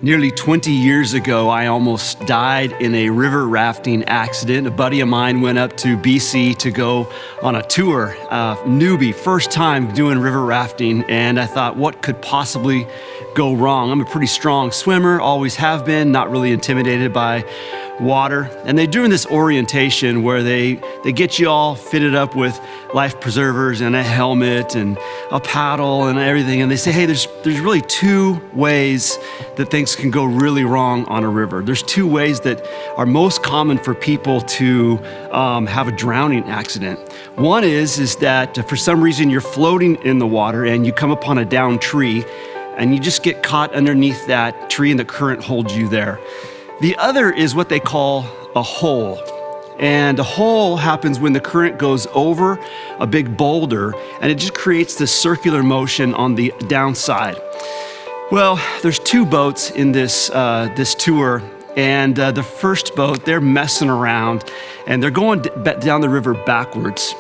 Nearly 20 years ago, I almost died in a river rafting accident. A buddy of mine went up to BC to go on a tour, newbie, first time doing river rafting, and I thought, what could possibly go wrong? I'm a pretty strong swimmer, always have been, not really intimidated by water. And they're doing this orientation where they get you all fitted up with life preservers and a helmet and a paddle and everything. And they say, hey, there's really two ways that things can go really wrong on a river. There's two ways that are most common for people to have a drowning accident. One is that for some reason you're floating in the water and you come upon a downed tree and you just get caught underneath that tree and the current holds you there. The other is what they call a hole. And a hole happens when the current goes over a big boulder and it just creates this circular motion on the downside. Well, there's two boats in this tour, and the first boat, they're messing around and they're going down the river backwards.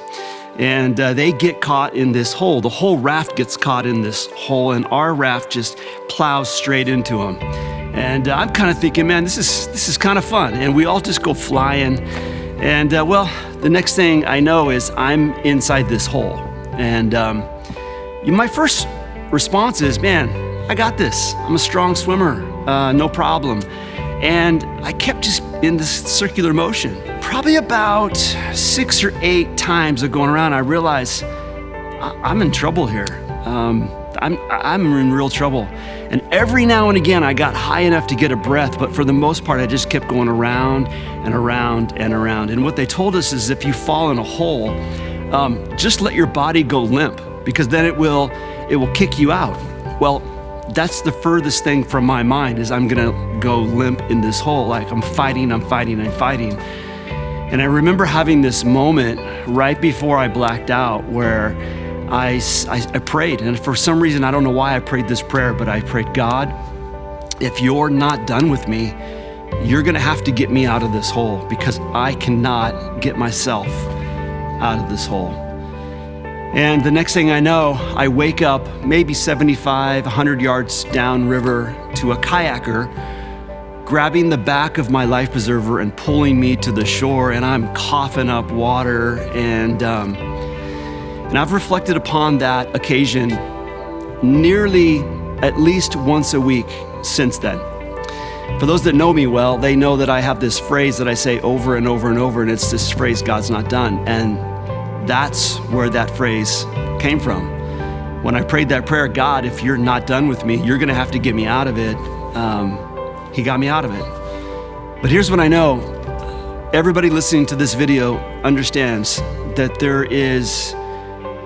And they get caught in this hole. The whole raft gets caught in this hole and our raft just plows straight into them. And I'm kind of thinking, man, this is kind of fun. And we all just go flying. And well, the next thing I know is I'm inside this hole. And my first response is, man, I got this. I'm a strong swimmer, no problem. And I kept just in this circular motion. Probably about 6 or 8 times of going around, I realized I'm in trouble here. I'm in real trouble. And every now and again, I got high enough to get a breath, but for the most part, I just kept going around and around and around. And what they told us is if you fall in a hole, just let your body go limp, because then it will kick you out. Well, that's the furthest thing from my mind is I'm gonna go limp in this hole. Like I'm fighting. And I remember having this moment right before I blacked out where I prayed, and for some reason, I don't know why I prayed this prayer, but I prayed, God, if you're not done with me, you're gonna have to get me out of this hole because I cannot get myself out of this hole. And the next thing I know, I wake up maybe 75, 100 yards downriver to a kayaker grabbing the back of my life preserver and pulling me to the shore, and I'm coughing up water. And I've reflected upon that occasion nearly at least once a week since then. For those that know me well, they know that I have this phrase that I say over and over and over, and it's this phrase, God's not done. And that's where that phrase came from. When I prayed that prayer, God, if you're not done with me, you're gonna have to get me out of it. He got me out of it. But here's what I know. Everybody listening to this video understands that there is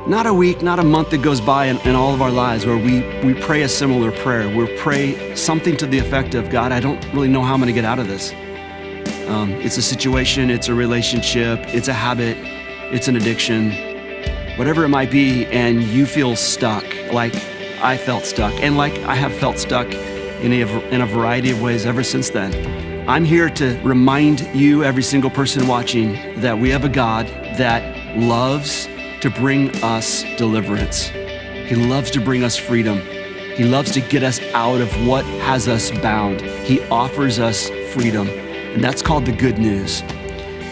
not a week, not a month that goes by in all of our lives where we pray a similar prayer. We pray something to the effect of, God, I don't really know how I'm gonna get out of this. It's a situation, it's a relationship, it's a habit, it's an addiction, whatever it might be, and you feel stuck, like I felt stuck, and like I have felt stuck in a variety of ways ever since then. I'm here to remind you, every single person watching, that we have a God that loves to bring us deliverance. He loves to bring us freedom. He loves to get us out of what has us bound. He offers us freedom, and that's called the good news.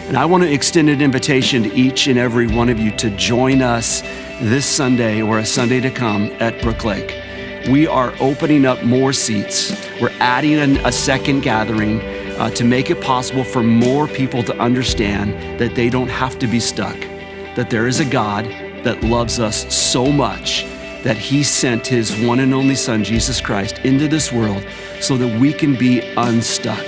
And I want to extend an invitation to each and every one of you to join us this Sunday or a Sunday to come at Brook Lake. We are opening up more seats. We're adding a second gathering to make it possible for more people to understand that they don't have to be stuck, that there is a God that loves us so much that he sent his one and only son, Jesus Christ, into this world so that we can be unstuck,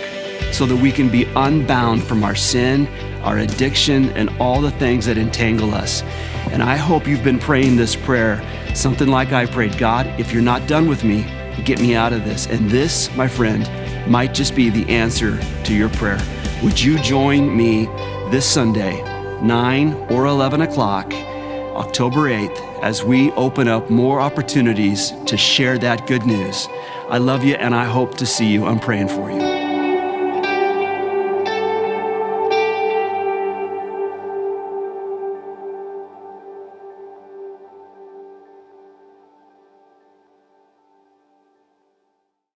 so that we can be unbound from our sin, our addiction, and all the things that entangle us. And I hope you've been praying this prayer, something like I prayed, God, if you're not done with me, get me out of this. And this, my friend, might just be the answer to your prayer. Would you join me this Sunday, 9 or 11 o'clock, October 8th, as we open up more opportunities to share that good news? I love you and I hope to see you. I'm praying for you.